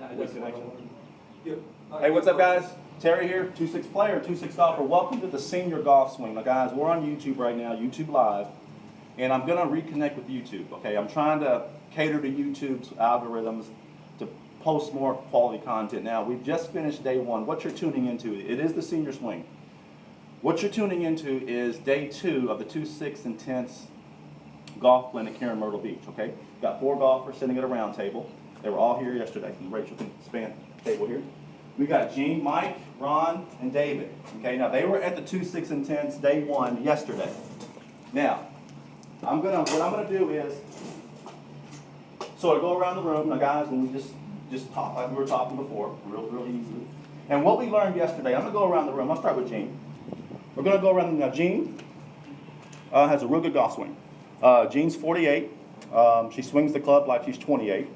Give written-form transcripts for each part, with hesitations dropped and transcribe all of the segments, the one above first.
Hey, what's up, guys? Terry here, 2-6 player, 2-6 golfer. Welcome to the Senior Golf Swing. Now, guys, we're on YouTube right now, YouTube Live, and I'm going to reconnect with YouTube, okay? I'm trying to cater to YouTube's algorithms to post more quality content. Now, we've just finished day one. What you're tuning into, it is the Senior Swing. What you're tuning into is day 2 of the 2-6 Intense Golf Clinic here in Myrtle Beach, okay? Got 4 golfers sitting at a round table. They were all here yesterday. Rachel can span the table here. We got Gene, Mike, Ron, and David. Okay, now they were at the 2-6 Intense day 1 yesterday. Now, what I'm gonna do is sort of go around the room. Now, guys, and we just talk like we were talking before, real easily. And what we learned yesterday, I'm gonna go around the room. I'll start with Gene. We're gonna go around. Now, Gene has a real good golf swing. Gene's 48. She swings the club like she's 28.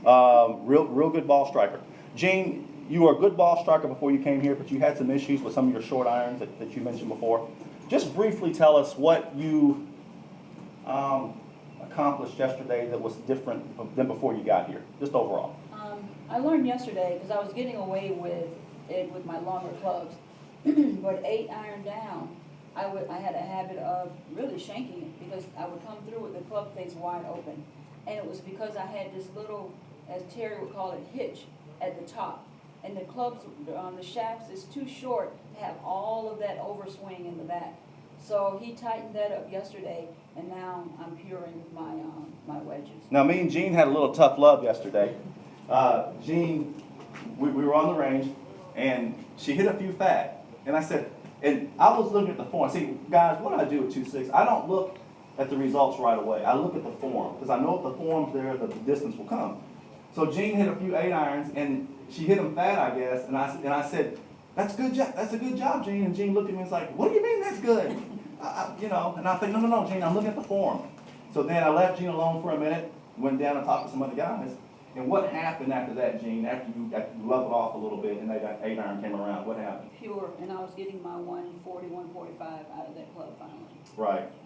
Real good ball striker. Gene, you were a good ball striker before you came here, but you had some issues with some of your short irons that you mentioned before. Just briefly tell us what you accomplished yesterday that was different than before you got here, just overall. I learned yesterday, because I was getting away with it with my longer clubs, but 8 iron down, I had a habit of really shanking it, because I would come through with the club face wide open. And it was because I had this little, as Terry would call it, hitch at the top. And the clubs, the shafts is too short to have all of that overswing in the back. So he tightened that up yesterday, and now I'm puring with my wedges. Now, me and Gene had a little tough love yesterday. Gene, we were on the range, and she hit a few fat. And I said, and I was looking at the form. See, guys, what I do at 2-6, I don't look at the results right away. I look at the form, because I know if the form's there, the distance will come. So Gene hit a few 8 irons, and she hit them fat, I guess, and I said, that's a good job, Gene. And Gene looked at me and was like, what do you mean that's good? And I think, no, Gene, I'm looking at the form. So then I left Gene alone for a minute, went down and talked to some other guys. And what happened after that, Gene, after you leveled off a little bit and that 8 iron came around, what happened? Pure, and I was getting my 140, 145 out of that club finally.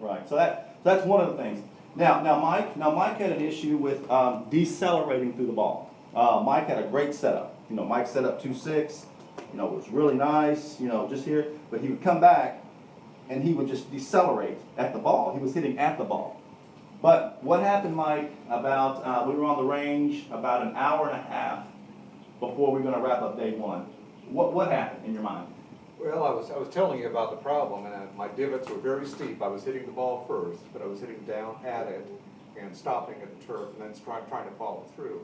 Right. So that's one of the things. Now Mike had an issue with decelerating through the ball. Mike had a great setup. Mike set up 2-6. It was really nice. Just here, but he would come back and he would just decelerate at the ball. He was hitting at the ball. But what happened, Mike? About we were on the range about an hour and a half before we were going to wrap up day 1. What happened in your mind? Well, I was telling you about the problem, and my divots were very steep. I was hitting the ball first, but I was hitting down at it and stopping at the turf, and then trying to follow through.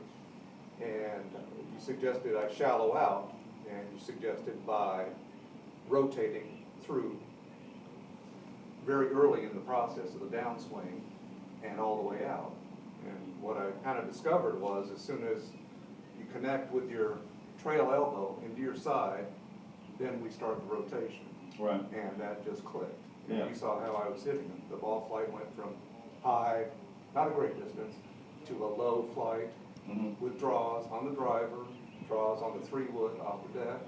And you suggested I shallow out, and you suggested by rotating through very early in the process of the downswing and all the way out. And what I kind of discovered was as soon as you connect with your trail elbow into your side, then we start the rotation. Right. And that just clicked. Yeah. And you saw how I was hitting them. The ball flight went from high, not a great distance, to a low flight with draws on the driver, draws on the 3-wood off the deck,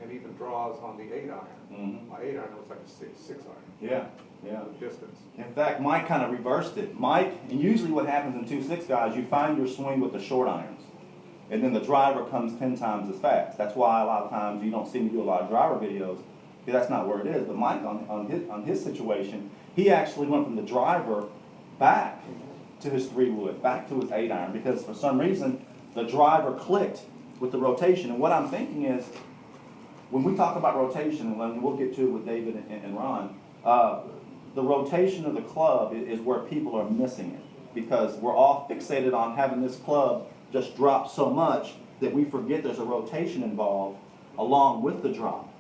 and even draws on the 8 iron. My 8 iron was like a 6 iron. Yeah. With distance. In fact, Mike kind of reversed it. Mike, and usually what happens in 2-6 guys, you find your swing with the short irons. And then the driver comes 10 times as fast. That's why a lot of times you don't see me do a lot of driver videos, because that's not where it is. But Mike, on his situation, he actually went from the driver back to his 3-wood, back to his 8 iron, because for some reason the driver clicked with the rotation. And what I'm thinking is, when we talk about rotation, and we'll get to it with David and Ron, the rotation of the club is where people are missing it, because we're all fixated on having this club just drop so much that we forget there's a rotation involved along with the drop.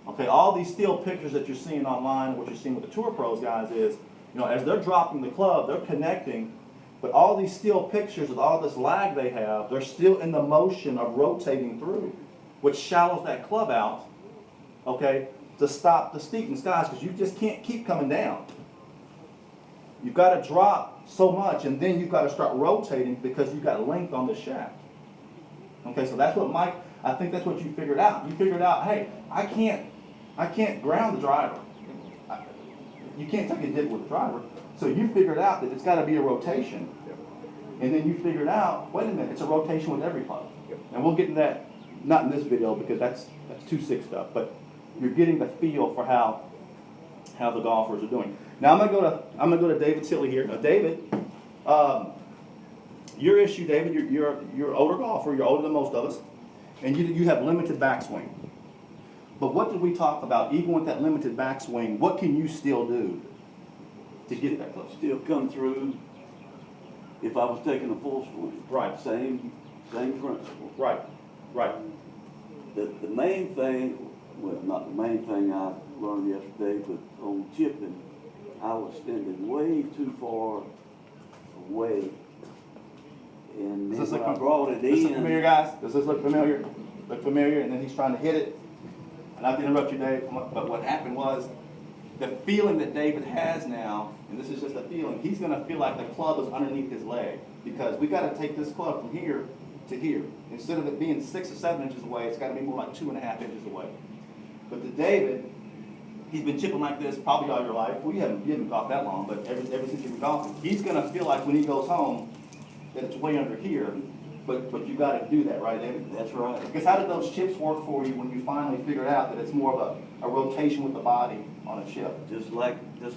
Okay, all these still pictures that you're seeing online, what you're seeing with the Tour Pros guys is, as they're dropping the club, they're connecting, but all these still pictures with all this lag they have, they're still in the motion of rotating through, which shallows that club out, okay, to stop the steepness, guys, because you just can't keep coming down. You've got to drop so much, and then you've got to start rotating because you've got length on the shaft. Okay, so that's what Mike, I think that's what you figured out. You figured out, hey, I can't ground the driver. You can't take a dip with the driver. So you figured out that it's got to be a rotation. And then you figured out, wait a minute, it's a rotation with every club. And we'll get into that, not in this video, because that's 2-6 stuff, but you're getting the feel for how the golfers are doing. Now I'm gonna go to David Tilley here. Now David, your issue, David, you're an older golfer, you're older than most of us, and you have limited backswing. But what did we talk about? Even with that limited backswing, what can you still do to get that close? Still come through if I was taking a full swing. Right. Same principle. Right. The main thing, well, not the main thing I learned yesterday, but on chipping, I was standing way too far away. And Does then this when look I brought it Does this look familiar, in, guys? Does this look familiar? Look familiar, and then he's trying to hit it. And not to interrupt you, Dave, but what happened was, the feeling that David has now, and this is just a feeling, he's gonna feel like the club is underneath his leg, because we gotta take this club from here to here. Instead of it being 6 or 7 inches away, it's gotta be more like 2.5 inches away. But to David, he's been chipping like this probably all your life. Well, you haven't golfed that long, but ever since you've been golfing, he's gonna feel like when he goes home, that it's way under here, but you gotta do that, right, David? that's right. Because how did those chips work for you when you finally figured out that it's more of a rotation with the body on a chip? Just like they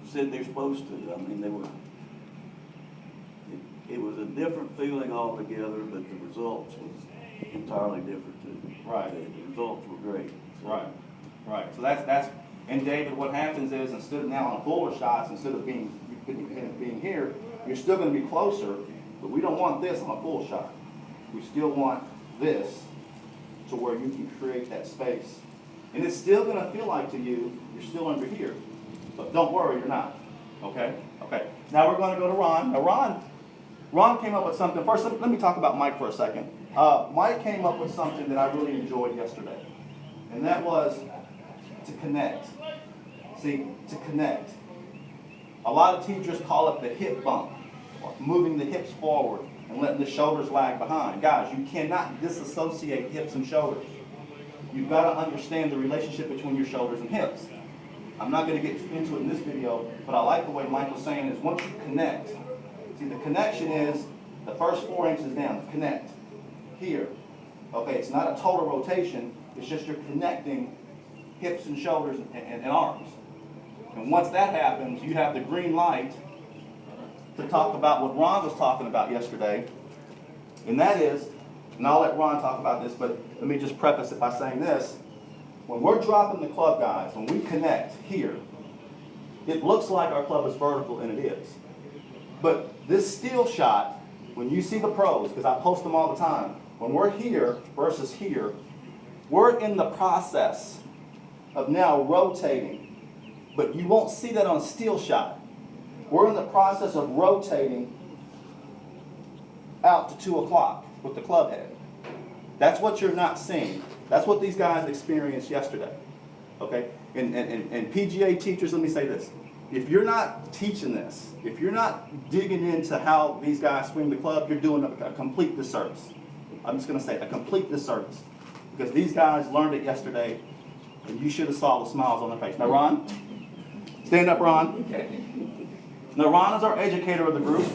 said they're supposed to. I mean, it was a different feeling altogether, but the results was entirely different too. Right. The results were great. Right. So that's, and David, what happens is, instead of now on fuller shots, instead of being here, you're still gonna be closer, but we don't want this on a full shot. We still want this to where you can create that space. And it's still gonna feel like to you, you're still under here. But don't worry, you're not, okay? Okay, now we're gonna go to Ron. Now Ron came up with something. First, let me talk about Mike for a second. Mike came up with something that I really enjoyed yesterday, and that was to connect. See, to connect. A lot of teachers call it the hip bump, or moving the hips forward and letting the shoulders lag behind. Guys, you cannot disassociate hips and shoulders. You've got to understand the relationship between your shoulders and hips. I'm not going to get into it in this video, but I like the way Mike was saying is once you connect, see, the connection is the first 4 inches down, connect, here. Okay, it's not a total rotation, it's just you're connecting hips and shoulders and arms. And once that happens, you have the green light to talk about what Ron was talking about yesterday, and that is, and I'll let Ron talk about this, but let me just preface it by saying this. When we're dropping the club, guys, when we connect here, it looks like our club is vertical, and it is. But this steel shot, when you see the pros, because I post them all the time, when we're here versus here, we're in the process of now rotating. But you won't see that on a steel shot. We're in the process of rotating out to 2 o'clock with the club head. That's what you're not seeing. That's what these guys experienced yesterday. Okay? And PGA teachers, let me say this. If you're not teaching this, if you're not digging into how these guys swing the club, you're doing a complete disservice. I'm just going to say a complete disservice. Because these guys learned it yesterday, and you should have saw the smiles on their face. Now, Ron, stand up, Ron. Now, Ron is our educator of the group.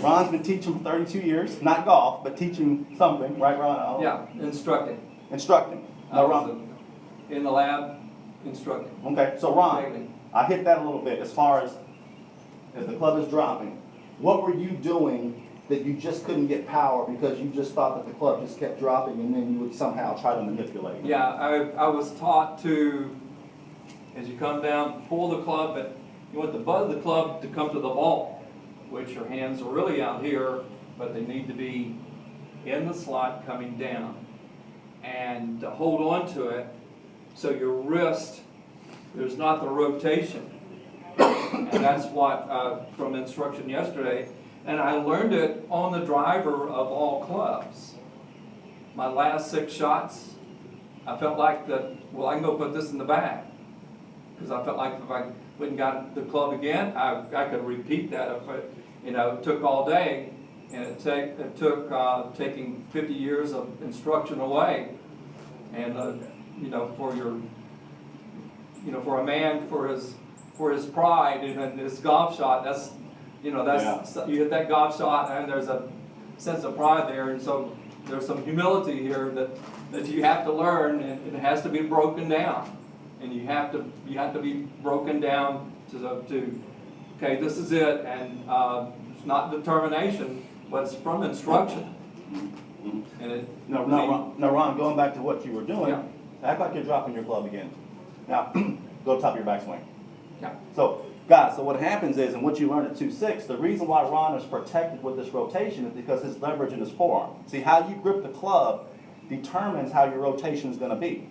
Ron's been teaching for 32 years, not golf, but teaching something, right, Ron? Yeah, instructing. Instructing. I Now, was Ron. in the lab, instructing. Okay, so Ron, Daily. I hit that a little bit as far as the club is dropping. What were you doing that you just couldn't get power because you just thought that the club just kept dropping and then you would somehow try to manipulate? Yeah, I was taught to, as you come down, pull the club, but you want the butt of the club to come to the ball, which your hands are really out here, but they need to be in the slot coming down. And to hold on to it, so your wrist, there's not the rotation. And that's what, from instruction yesterday, and I learned it on the driver of all clubs. My last 6 shots, I felt like well, I can go put this in the bag. Because I felt like if I went and got the club again, I could repeat that if it took all day. And it took taking 50 years of instruction away. And, for a man, for his pride and his golf shot, you hit that golf shot and there's sense of pride there, and so there's some humility here that you have to learn, and it has to be broken down. And you have to be broken down to okay, this is it, and it's not determination, but it's from instruction. And it, No, Ron, going back to what you were doing, Yeah. act like you're dropping your club again. Now, go to top of your backswing. Yeah. So, guys, so what happens is, and what you learned at 2-6, the reason why Ron is protected with this rotation is because his leverage in his forearm. See, how you grip the club determines how your rotation is going to be.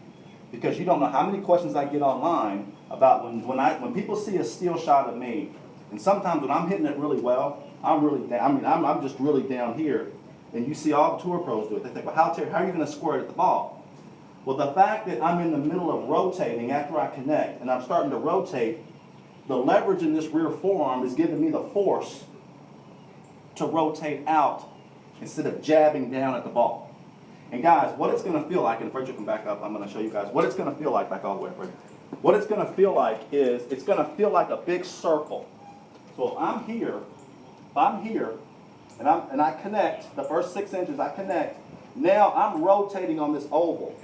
Because you don't know how many questions I get online about when people see a steel shot of me, and sometimes when I'm hitting it really well, I'm really down. I mean, I'm just really down here, and you see all the tour pros do it. They think, well, how are you going to square it at the ball? Well, the fact that I'm in the middle of rotating after I connect, and I'm starting to rotate, the leverage in this rear forearm is giving me the force to rotate out instead of jabbing down at the ball. And guys, what it's going to feel like, and Rachel can back up, I'm going to show you guys what it's going to feel like, back all the way, Rachel. What it's going to feel like is, it's going to feel like a big circle. So if I'm here, and I connect, the first 6 inches I connect, now I'm rotating on this oval.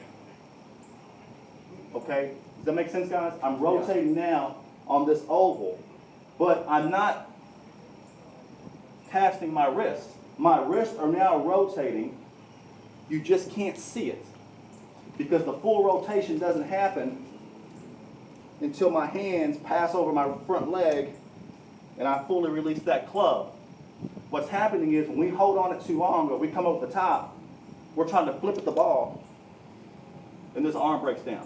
Okay? Does that make sense, guys? I'm rotating now on this oval, but I'm not casting my wrists. My wrists are now rotating. You just can't see it because the full rotation doesn't happen until my hands pass over my front leg and I fully release that club. What's happening is when we hold on it too long or we come over the top, we're trying to flip at the ball and this arm breaks down.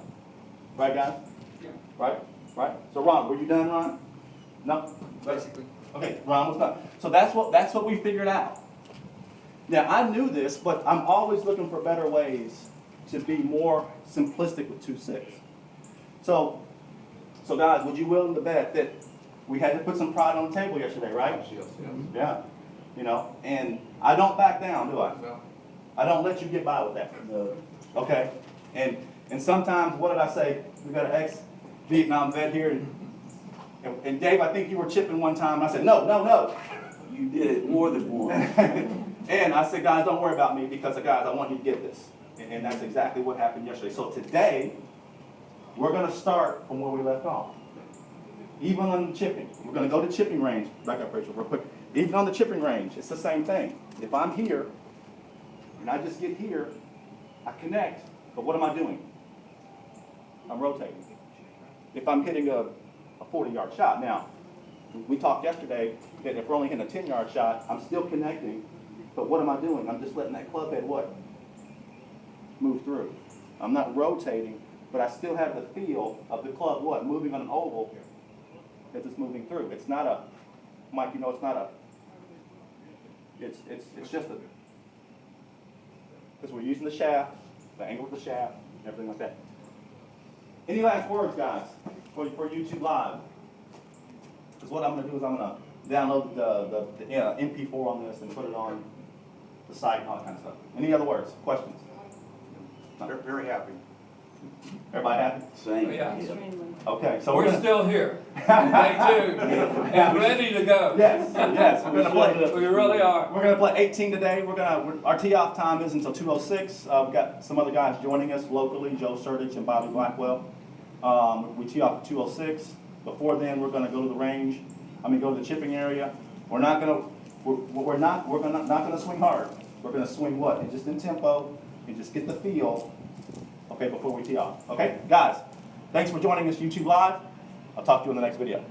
Right, guys? Yeah. Right? Right? So Ron, were you done, Ron? No? Basically. Okay, Ron was done. So that's what we figured out. Now, I knew this, but I'm always looking for better ways to be more simplistic with 2-6. So guys, would you willing to bet that we had to put some pride on the table yesterday, right? Yes. Yeah. You know, and I don't back down, do I? No. I don't let you get by with that. No. Okay? And sometimes, what did I say? We got an ex-Vietnam vet here, and Dave, I think you were chipping one time, and I said, no. You did it more than once. And I said, guys, don't worry about me because, guys, I want you to get this. And that's exactly what happened yesterday. So today, we're going to start from where we left off. Even on the chipping. We're going to go to chipping range. Back up, Rachel, real quick. Even on the chipping range, it's the same thing. If I'm here, and I just get here, I connect. But what am I doing? I'm rotating. If I'm hitting a 40-yard shot. Now, we talked yesterday that if we're only hitting a 10-yard shot, I'm still connecting. But what am I doing? I'm just letting that club head what? Move through. I'm not rotating, but I still have the feel of the club what? Moving on an oval as it's moving through. It's not a, Mike, you know, it's not a, it's just a, because we're using the shaft, the angle of the shaft, everything like that. Any last words, guys, for YouTube Live? Because what I'm going to do is I'm going to download the MP4 on this and put it on the site and all that kind of stuff. Any other words? Questions? Very, very happy. Everybody happy? Same. Yeah. Extremely. Okay, so We're gonna, still here. Day 2. And ready to go. yes, we're gonna play. We really are. We're gonna play 18 today. Our tee-off time is until 2:06. We've got some other guys joining us locally, Joe Surdich and Bobby Blackwell. We tee off at 2:06. Before then, we're gonna go to the range. Go to the chipping area. We're not gonna swing hard. We're gonna swing what? And just in tempo and just get the feel. Okay, before we tee off. Okay, guys, thanks for joining us YouTube Live. I'll talk to you in the next video.